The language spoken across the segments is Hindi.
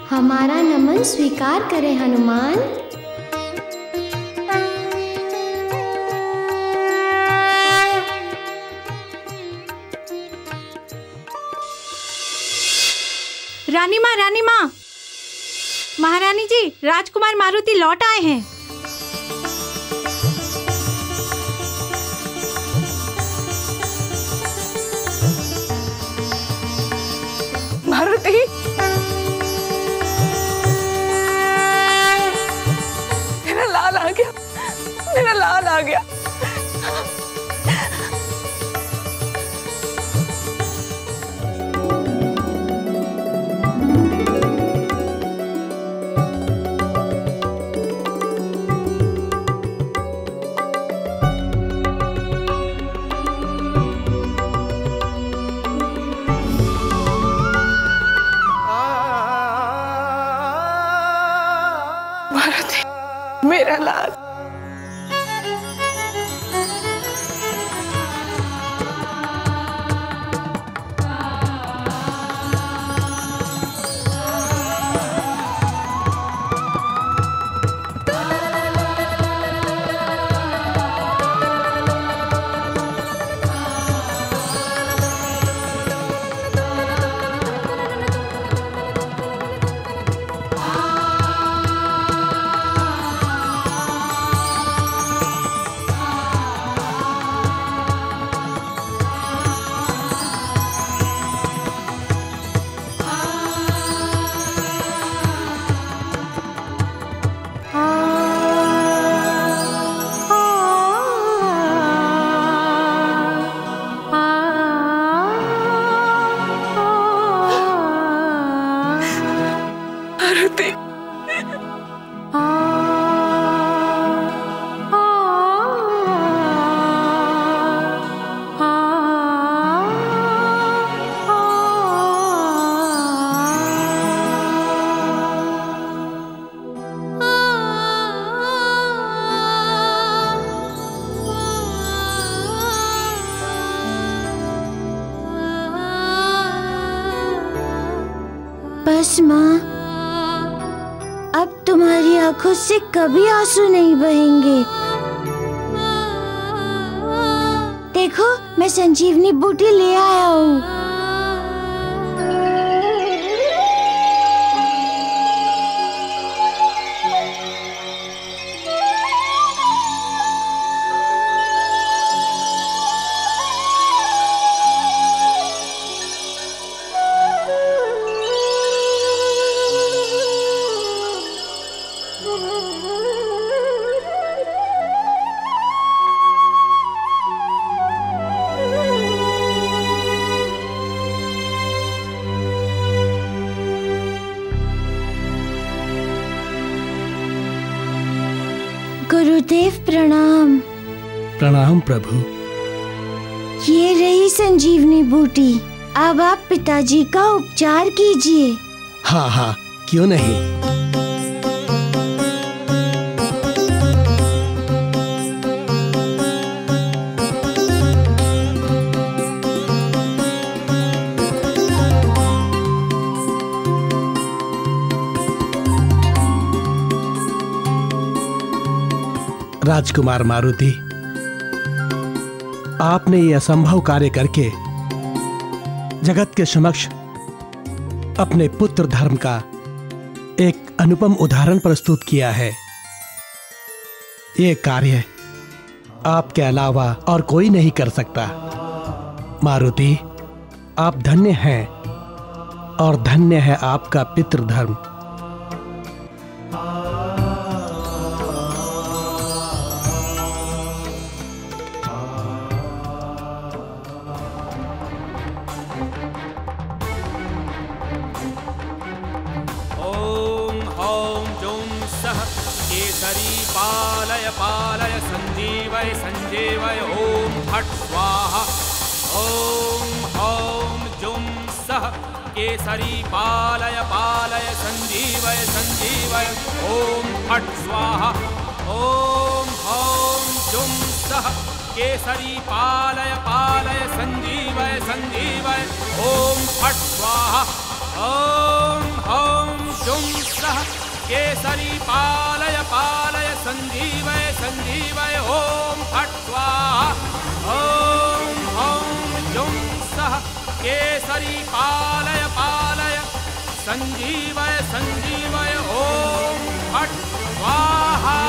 हमारा नमन स्वीकार करें हनुमान। रानी माँ, महारानी जी, राजकुमार मारुति लौट आए हैं। मारुति, मेरा लाल आ गया, मेरा लाल आ गया। मेरा लाल, बस माँ, अब तुम्हारी आंखों से कभी आंसू नहीं बहेंगे। देखो, मैं संजीवनी बूटी ले आया हूँ। गुरुदेव प्रणाम। प्रणाम प्रभु। ये रही संजीवनी बूटी, अब आप पिताजी का उपचार कीजिए। हाँ हाँ, क्यों नहीं। राजकुमार मारुति, आपने ये असंभव कार्य करके जगत के समक्ष अपने पुत्र धर्म का एक अनुपम उदाहरण प्रस्तुत किया है। ये कार्य आपके अलावा और कोई नहीं कर सकता। मारुति, आप धन्य हैं और धन्य है आपका पितृधर्म। पालय संजीवय संजीवय ओम फट स्वाहा। ओम हौम जुम सह केसरी पालय संजीवय संजीवय ओम फट स्वाहा। ओम हौम जुम सह केसरी पालय संजीवय संजीवय ओम फट स्वाहा। ॐ हौं जुं सः केसरी पालय पालय सञ्जीवय सञ्जीवय ॐ फट् स्वाहा ॐ हौं जुं सः केसरी पालय पालय सञ्जीवय सञ्जीवय ॐ फट् स्वाहा।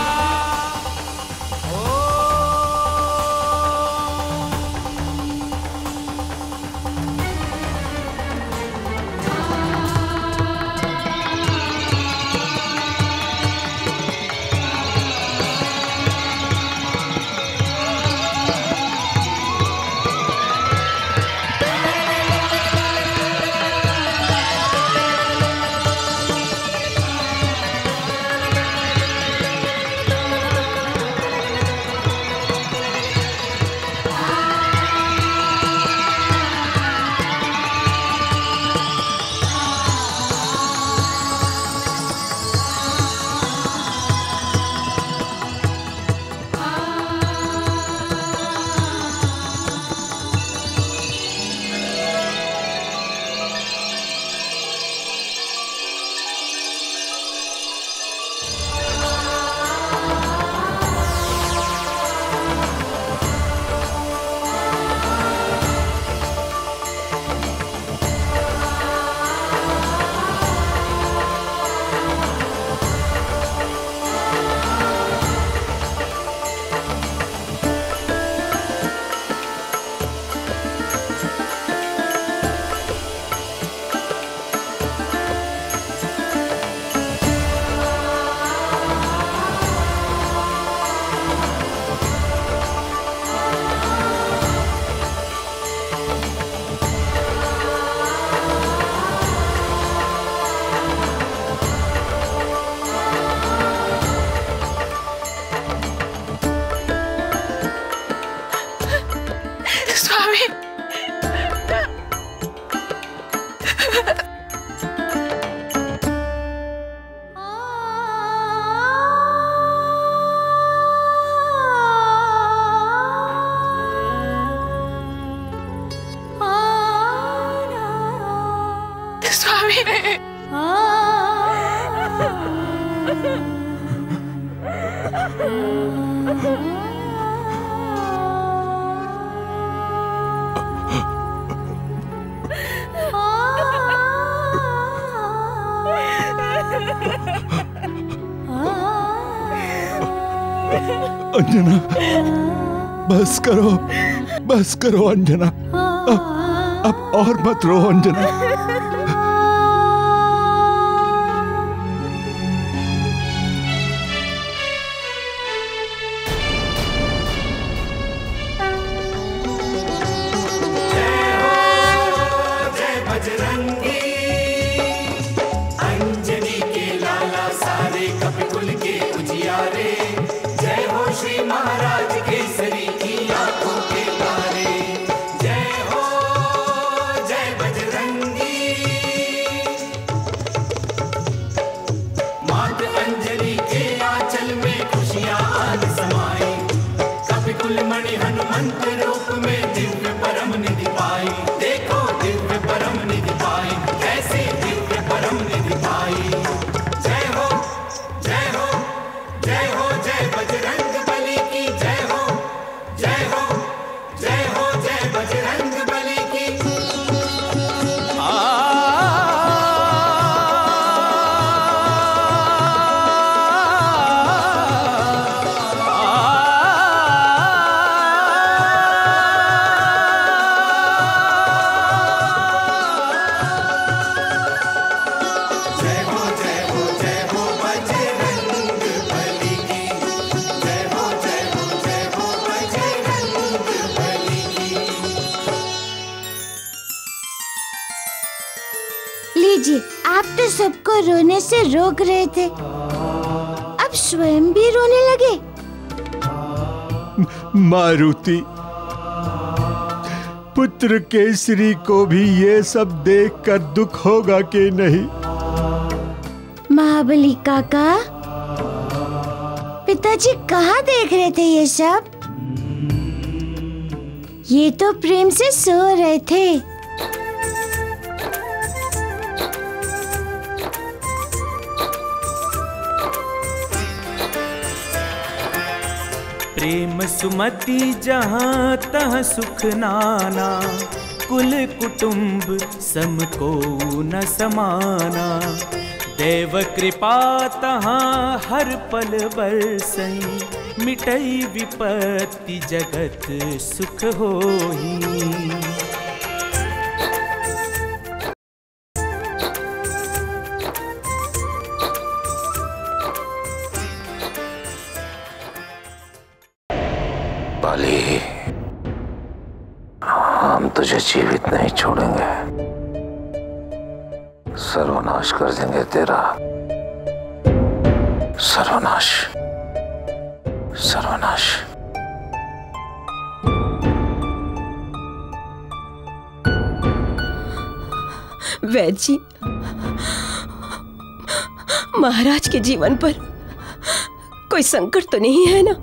अंजना, बस करो अंजना, अब और मत रो अंजना। आप तो सबको रोने से रोक रहे थे, अब स्वयं भी रोने लगे। मारुति, पुत्र केसरी को भी ये सब देखकर दुख होगा कि नहीं? महाबली काका, पिताजी कहाँ देख रहे थे ये सब? ये तो प्रेम से सो रहे थे। प्रेम सुमति जहाँ तहाँ सुख नाना, कुल कुटुंब सम को न समाना। देव कृपा तहाँ हर पल बरसई, मिटई विपत्ति जगत सुख होई। बाली, हम तुझे जीवित नहीं छोड़ेंगे, सर्वनाश कर देंगे तेरा। सर्वनाश, सर्वनाश। वैद्य जी, महाराज के जीवन पर कोई संकट तो नहीं है ना?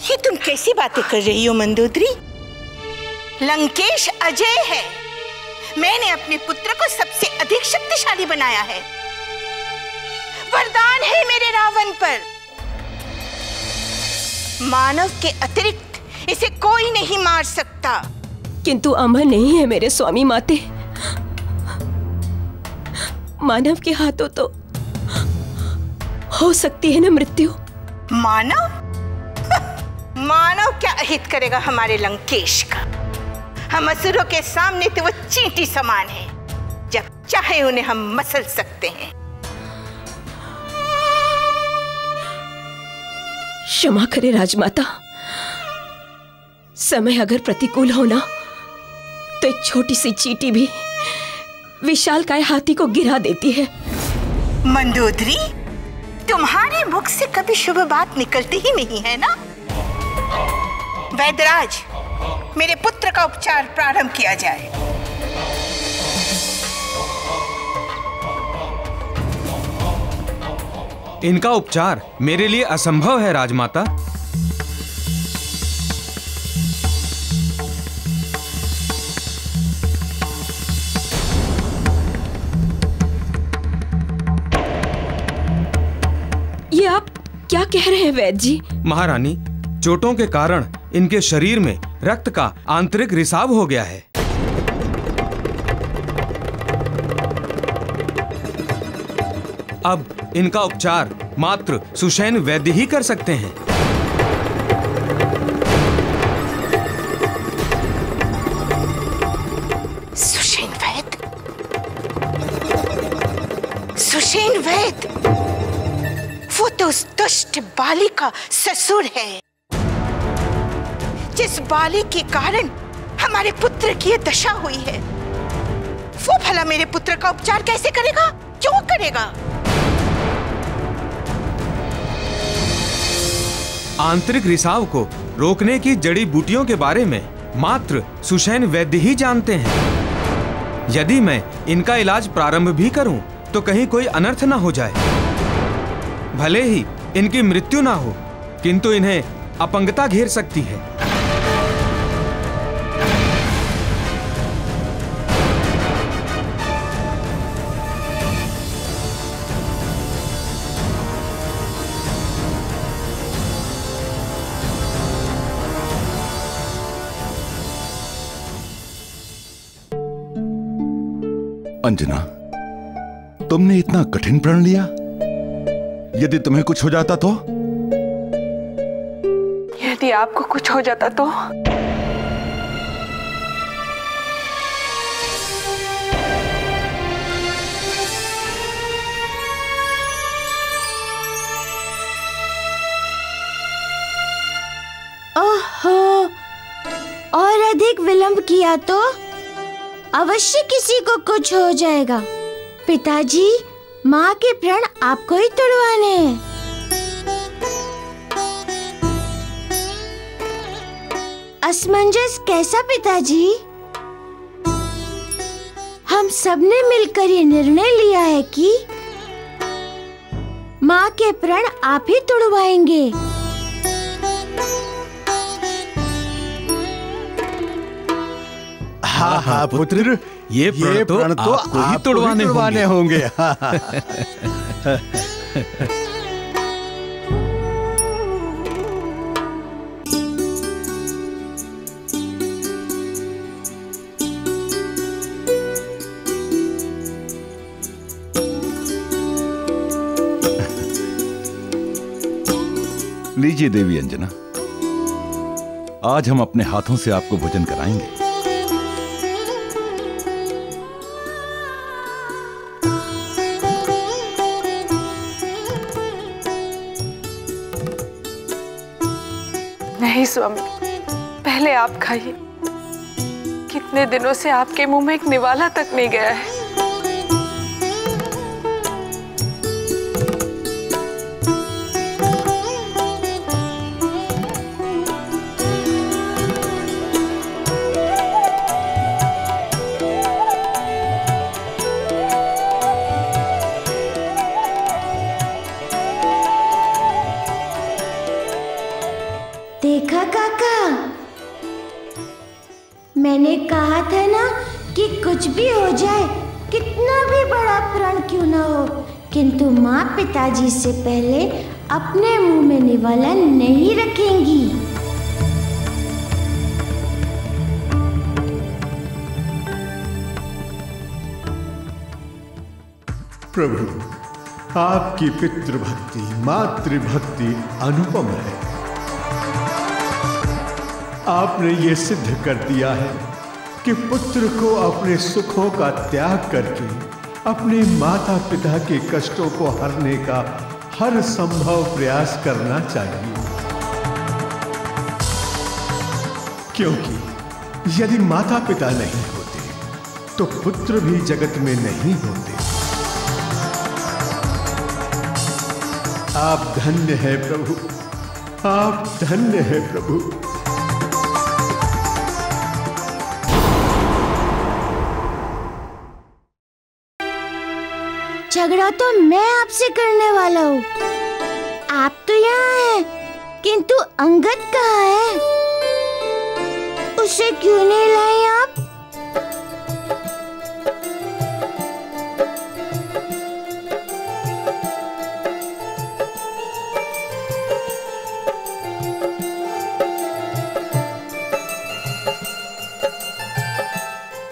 ये तुम कैसी बातें कर रही हो मंदोदरी? लंकेश अजय है। मैंने अपने पुत्र को सबसे अधिक शक्तिशाली बनाया है। वरदान है मेरे रावण पर। मानव के अतिरिक्त इसे कोई नहीं मार सकता। किंतु अमर नहीं है मेरे स्वामी माते। मानव के हाथों तो हो सकती है ना मृत्यु। मानव? मानव क्या अहित करेगा हमारे लंकेश का? हम असुरों के सामने तो वो चींटी समान है, जब चाहे उन्हें हम मसल सकते हैं। क्षमा करे राजमाता, समय अगर प्रतिकूल हो ना तो एक छोटी सी चींटी भी विशालकाय हाथी को गिरा देती है। मंदोदरी, तुम्हारे मुख से कभी शुभ बात निकलती ही नहीं है ना? वैद्यराज, मेरे पुत्र का उपचार प्रारंभ किया जाए। इनका उपचार मेरे लिए असंभव है राजमाता। ये आप क्या कह रहे हैं वैद्य जी? महारानी, चोटों के कारण इनके शरीर में रक्त का आंतरिक रिसाव हो गया है। अब इनका उपचार मात्र सुषेण वैद्य ही कर सकते हैं। सुषेण वैद्य? सुषेण वैद्य? वो तो उस दुष्ट बाली का ससुर है, जिस बाली के कारण हमारे पुत्र की ये दशा हुई है। वो भला मेरे पुत्र का उपचार कैसे करेगा? क्यों करेगा? आंतरिक रिसाव को रोकने की जड़ी बूटियों के बारे में मात्र सुषेण वैद्य ही जानते हैं। यदि मैं इनका इलाज प्रारंभ भी करूं तो कहीं कोई अनर्थ ना हो जाए। भले ही इनकी मृत्यु ना हो, किंतु इन्हें अपंगता घेर सकती है। अंजना, तुमने इतना कठिन प्रण लिया? यदि तुम्हें कुछ हो जाता तो? यदि आपको कुछ हो जाता तो? ओहो, और अधिक विलंब किया तो अवश्य किसी को कुछ हो जाएगा। पिताजी, माँ के प्रण आपको ही तोड़वाने हैं। असमंजस कैसा पिताजी? हम सबने मिलकर ये निर्णय लिया है कि माँ के प्रण आप ही तोड़वाएंगे। हाँ हाँ पुत्र, ये प्रण तो आपको ही तोड़वाने होंगे। लीजिए देवी अंजना, आज हम अपने हाथों से आपको भोजन कराएंगे। नहीं स्वामी, पहले आप खाइए। कितने दिनों से आपके मुंह में एक निवाला तक नहीं गया है। देखा काका, मैंने कहा था ना कि कुछ भी हो जाए, कितना भी बड़ा प्रण क्यों ना हो, किंतु माँ पिताजी से पहले अपने मुंह में निवाला नहीं रखेंगी। प्रभु, आपकी पितृभक्ति मातृभक्ति अनुपम है। आपने ये सिद्ध कर दिया है कि पुत्र को अपने सुखों का त्याग करके अपने माता पिता के कष्टों को हरने का हर संभव प्रयास करना चाहिए, क्योंकि यदि माता पिता नहीं होते तो पुत्र भी जगत में नहीं होते। आप धन्य है प्रभु, आप धन्य है प्रभु। झगड़ा तो मैं आपसे करने वाला हूँ। आप तो यहाँ हैं, किंतु अंगद कहाँ है? उसे क्यों नहीं लाए आप?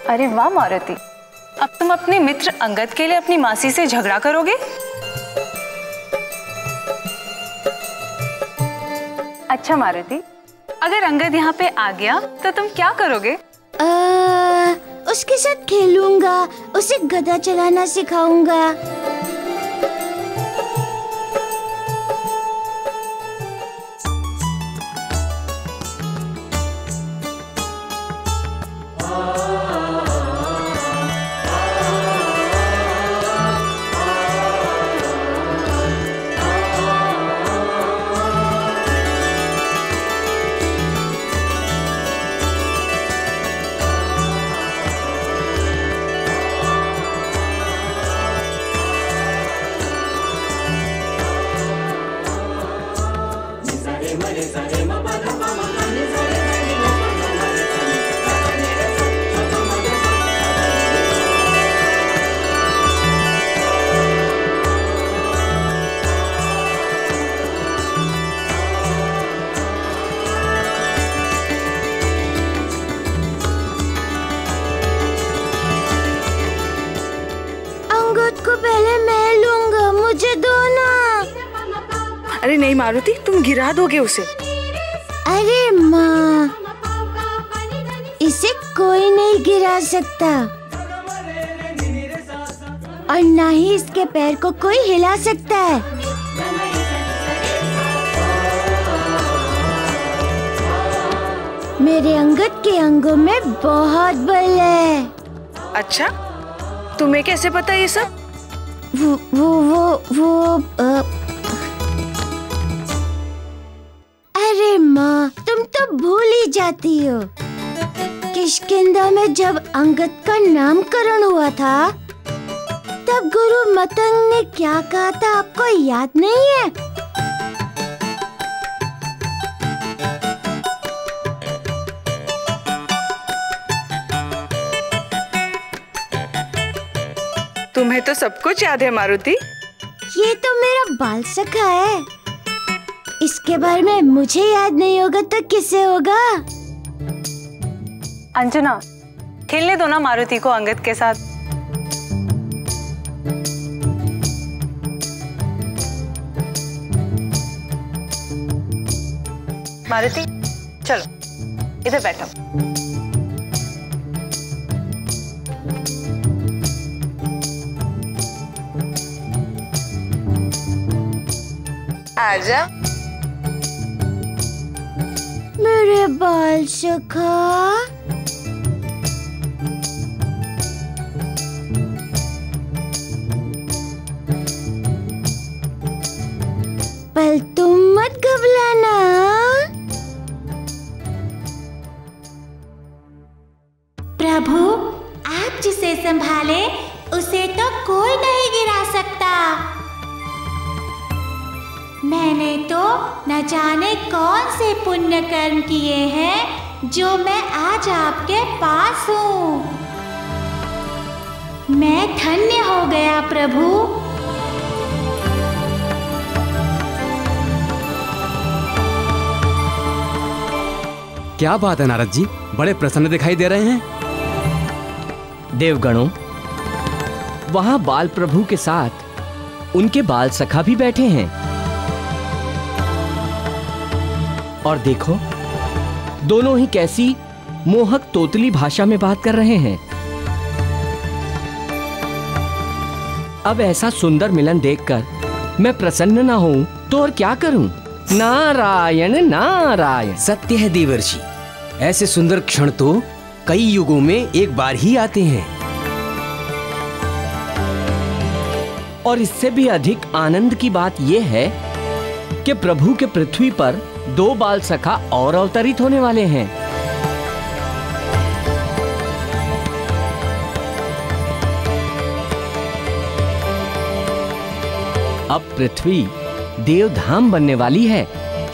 अरे वाह मारुति, अब तुम अपने मित्र अंगद के लिए अपनी मासी से झगड़ा करोगे? अच्छा मारुति, अगर अंगद यहाँ पे आ गया तो तुम क्या करोगे? उसके साथ खेलूंगा, उसे गदा चलाना सिखाऊंगा। अरे नहीं मारुति, तुम गिरा दोगे उसे। अरे माँ, इसे कोई नहीं गिरा सकता और ना ही इसके पैर को कोई हिला सकता है। मेरे अंगद के अंगों में बहुत बल है। अच्छा, तुम्हें कैसे पता ये सब? अरे माँ, तुम तो भूल ही जाती हो। किष्किंधा में जब अंगद का नामकरण हुआ था, तब गुरु मतंग ने क्या कहा था, आपको याद नहीं है? तुम्हें तो सब कुछ याद है मारुति। ये तो मेरा बाल सखा है, इसके बारे में मुझे याद नहीं होगा तो किसे होगा? अंजना, खेलने दो ना मारुति को अंगद के साथ। मारुति चलो इधर बैठो। आजा। मेरे बाल सुखा। पर तुम मत घबराना। प्रभु, आप जिसे संभाले उसे तो कोई नहीं गिरा सकता। मैंने तो न जाने कौन से पुण्य कर्म किए हैं जो मैं आज आपके पास हूँ। मैं धन्य हो गया प्रभु। क्या बात है नारद जी, बड़े प्रसन्न दिखाई दे रहे हैं। देवगणों, वहां बाल प्रभु के साथ उनके बाल सखा भी बैठे हैं। और देखो, दोनों ही कैसी मोहक तोतली भाषा में बात कर रहे हैं। अब ऐसा सुंदर मिलन देखकर मैं प्रसन्न ना हूं तो और क्या करूं। नारायण नारायण। सत्य है देवर्षि, ऐसे सुंदर क्षण तो कई युगों में एक बार ही आते हैं। और इससे भी अधिक आनंद की बात यह है कि प्रभु के पृथ्वी पर 2 बाल सखा और अवतरित होने वाले हैं। अब पृथ्वी देवधाम बनने वाली है,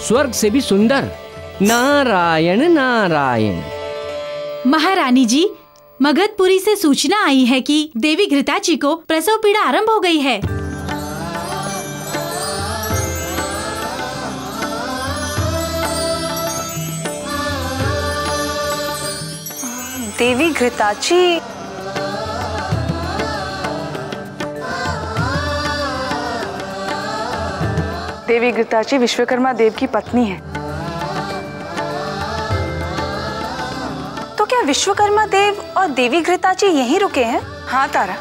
स्वर्ग से भी सुंदर। नारायण नारायण। महारानी जी, मगधपुरी से सूचना आई है कि देवी घृताची को प्रसव पीड़ा आरंभ हो गई है। देवी घृताची देवी घृताची विश्वकर्मा देव की पत्नी है। तो क्या विश्वकर्मा देव और देवी घृताची यहीं रुके हैं? हाँ तारा,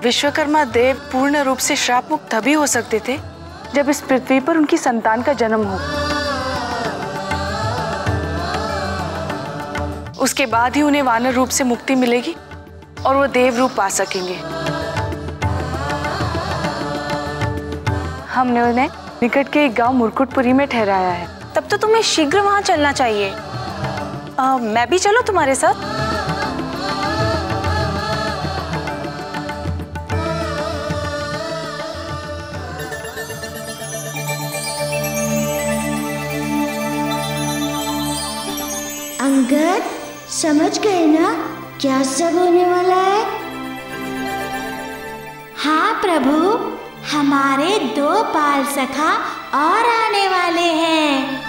विश्वकर्मा देव पूर्ण रूप से श्राप मुक्त तभी हो सकते थे जब इस पृथ्वी पर उनकी संतान का जन्म हो। उसके बाद ही उन्हें वानर रूप से मुक्ति मिलेगी और वो देव रूप पा सकेंगे। हमने उन्हें निकट के एक गांव मुरकुटपुरी में ठहराया है। तब तो तुम्हें शीघ्र वहां चलना चाहिए। मैं भी चलूं तुम्हारे साथ? अंगद, समझ गए ना क्या सब होने वाला है? हाँ प्रभु, हमारे 2 बाल सखा और आने वाले हैं।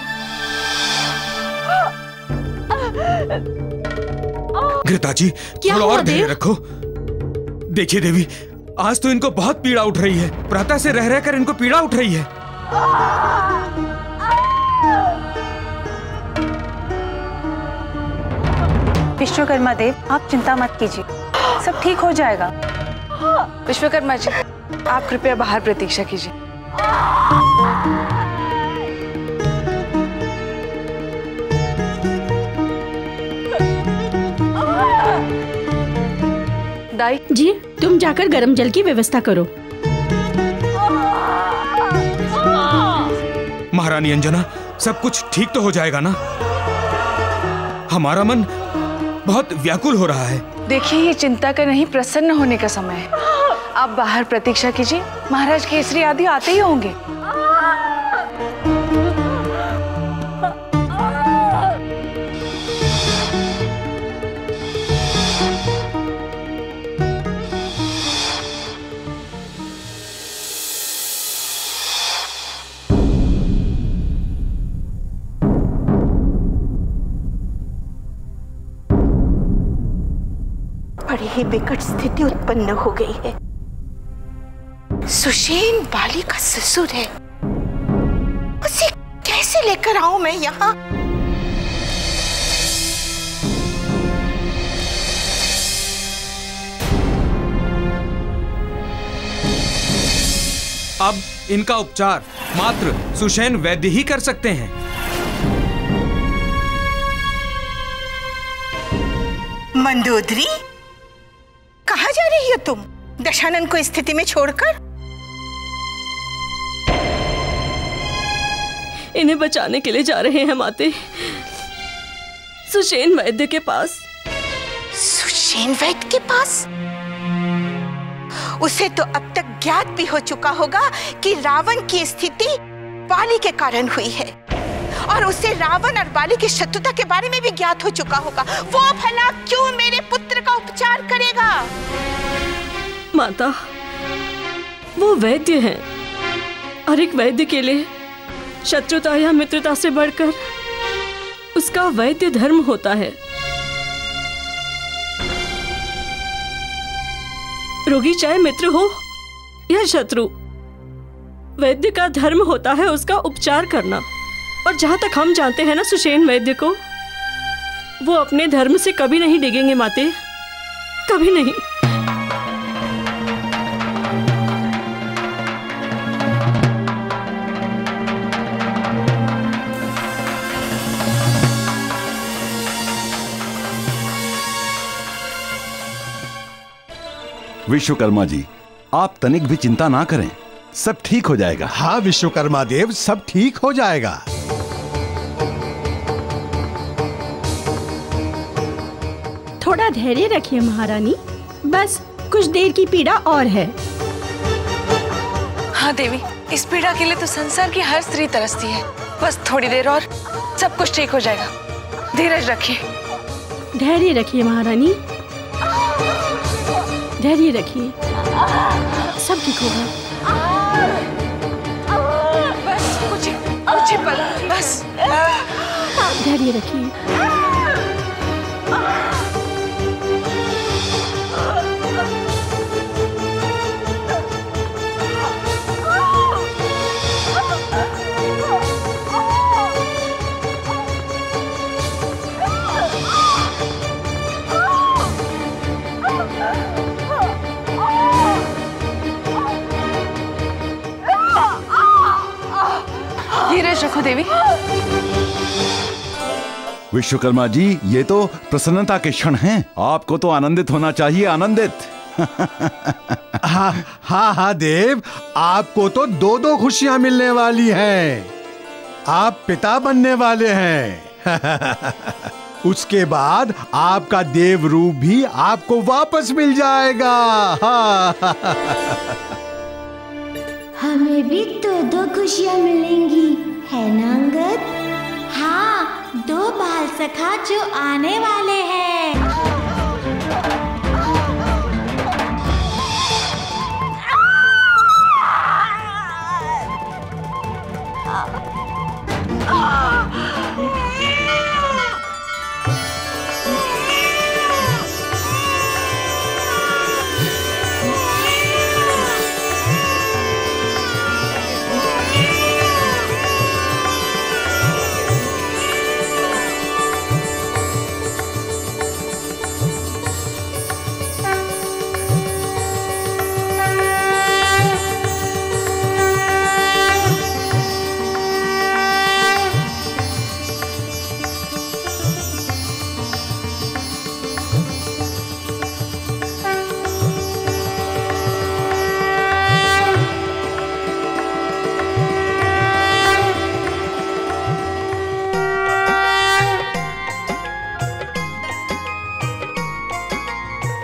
घृताची, थोड़ा और धैर्य रखो। देखिए देवी, आज तो इनको बहुत पीड़ा उठ रही है। प्रातः से रह रहकर इनको पीड़ा उठ रही है। विश्वकर्मा देव, आप चिंता मत कीजिए, सब ठीक हो जाएगा। विश्वकर्मा जी, आप कृपया बाहर प्रतीक्षा कीजिए। दाई जी, तुम जाकर गर्म जल की व्यवस्था करो। महारानी अंजना, सब कुछ ठीक तो हो जाएगा ना? हमारा मन बहुत व्याकुल हो रहा है। देखिए, ये चिंता का नहीं, प्रसन्न होने का समय है। आप बाहर प्रतीक्षा कीजिए, महाराज केसरी आदि आते ही होंगे। बड़ी ही विकट स्थिति उत्पन्न हो गई है। सुषेण बाली का ससुर है, उसे कैसे कैसे लेकर आऊं मैं यहाँ? अब इनका उपचार मात्र सुषेण वैद्य ही कर सकते हैं। मंदोदरी, कहाँ जा रही हो तुम दशानन को स्थिति में छोड़कर? इन्हें बचाने के लिए जा रहे हैं माते, सुषेण वैद्य के पास। सुषेण वैद्य के पास? उसे तो अब तक ज्ञात भी हो चुका होगा कि रावण की स्थिति बाली के कारण हुई है, और उसे रावण और बाली की शत्रुता के बारे में भी ज्ञात हो चुका होगा। वो भला क्यों मेरे पुत्र का उपचार करेगा? माता, वो वैद्य हैं, और एक वैद्य के लिए शत्रुता या मित्रता से बढ़कर उसका वैद्य धर्म होता है। रोगी चाहे मित्र हो या शत्रु, वैद्य का धर्म होता है उसका उपचार करना। और जहां तक हम जानते हैं ना सुषेण वैद्य को, वो अपने धर्म से कभी नहीं डिगेंगे माते, कभी नहीं। विश्वकर्मा जी, आप तनिक भी चिंता ना करें, सब ठीक हो जाएगा। हाँ विश्वकर्मा देव, सब ठीक हो जाएगा। थोड़ा धैर्य रखिए महारानी, बस कुछ देर की पीड़ा और है। हाँ देवी, इस पीड़ा के लिए तो संसार की हर स्त्री तरसती है। बस थोड़ी देर और सब कुछ ठीक हो जाएगा। धीरज रखिए। धैर्य रखिए महारानी, धैर्य रखिए, सब ठीक होगा। बस कुछ ही पल, बस धैर्य रखिए। धीरज रखो देवी। विश्वकर्मा जी, ये तो प्रसन्नता के क्षण हैं, आपको तो आनंदित होना चाहिए, आनंदित। हाँ हाँ हाँ देव, आपको तो दो दो खुशियां मिलने वाली हैं। आप पिता बनने वाले हैं। उसके बाद आपका देव रूप भी आपको वापस मिल जाएगा। हमें भी तो दो खुशियां मिलेंगी, है ना अंगद? हाँ, 2 बाल सखा जो आने वाले हैं।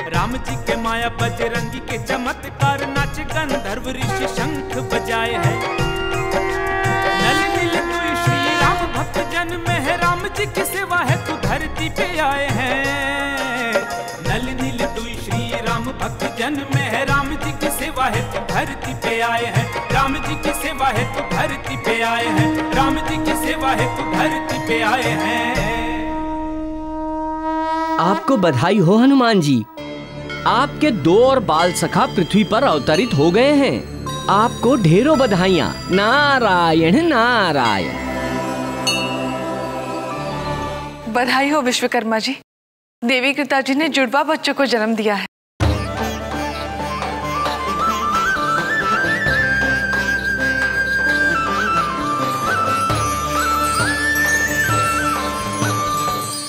राम जी के माया बजरंगी के चमत्कार, नाच गंधर्व ऋषि शंख बजाए हैं। नल नील तू श्री राम भक्त जन में है, राम जी की सेवा है तू धरती पे आए हैं। नल नील तू श्री राम भक्त जन में है, राम जी की सेवा है तू धरती पे आए हैं। राम जी की सेवा है तू धरती पे आए हैं। राम जी की सेवा है तू धरती पे आए हैं। आपको बधाई हो हनुमान जी, आपके 2 और बाल सखा पृथ्वी पर अवतरित हो गए हैं। आपको ढेरों बधाइयां। नारायण नारायण। बधाई हो विश्वकर्मा जी, देवी कृता जी ने जुड़वा बच्चों को जन्म दिया है।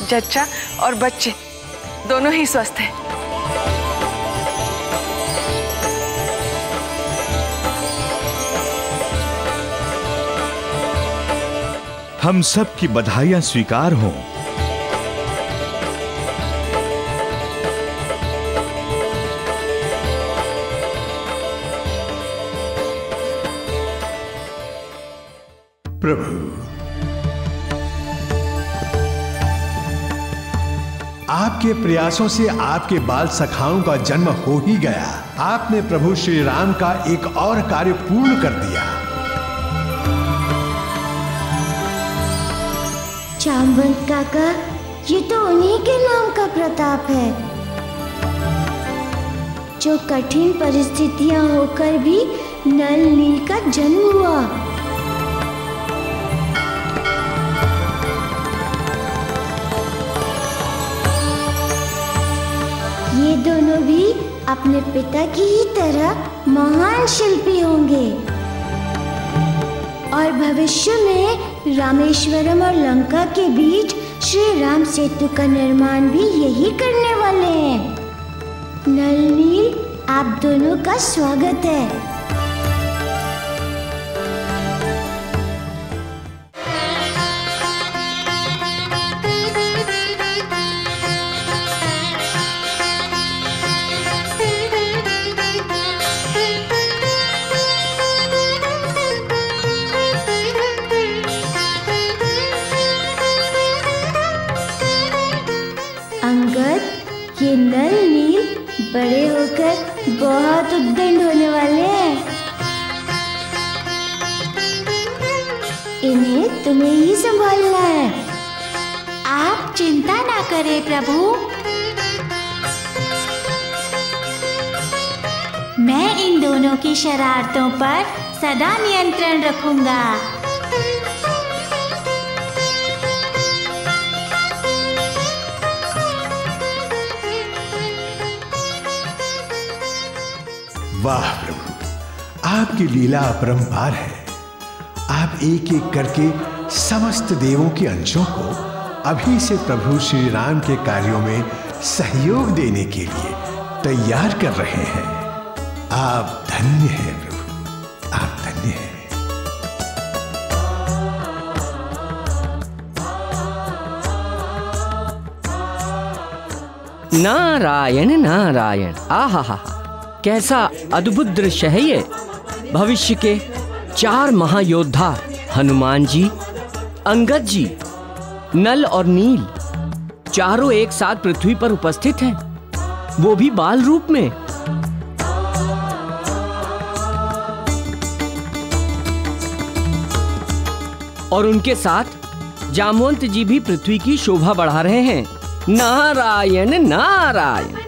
जच्चा और बच्चे दोनों ही स्वस्थ हैं। हम सब की बधाइयां स्वीकार हों। प्रभु, आपके प्रयासों से आपके बाल सखाओं का जन्म हो ही गया। आपने प्रभु श्री राम का एक और कार्य पूर्ण कर दिया। जामवंत काका, ये तो उन्हीं के नाम का प्रताप है, जो कठिन परिस्थितियां होकर भी नल नील का जन्म हुआ। ये दोनों भी अपने पिता की ही तरह महान शिल्पी होंगे और भविष्य में रामेश्वरम और लंका के बीच श्री राम सेतु का निर्माण भी यही करने वाले हैं। नल नील, आप दोनों का स्वागत है। ये नल नील बड़े होकर बहुत उद्दंड होने वाले हैं। इन्हें तुम्हें ही संभालना है। आप चिंता ना करें प्रभु, मैं इन दोनों की शरारतों पर सदा नियंत्रण रखूंगा। वाह प्रभु, आपकी लीला अपरंपार है। आप एक एक करके समस्त देवों के अंशों को अभी से प्रभु श्री राम के कार्यों में सहयोग देने के लिए तैयार कर रहे हैं। आप धन्य हैं प्रभु, आप धन्य हैं। नारायण नारायण, आहा, कैसा अद्भुत दृश्य है ये। भविष्य के 4 महायोद्धा हनुमान जी, अंगद जी, नल और नील चारों एक साथ पृथ्वी पर उपस्थित हैं, वो भी बाल रूप में। और उनके साथ जामवंत जी भी पृथ्वी की शोभा बढ़ा रहे हैं। नारायण नारायण।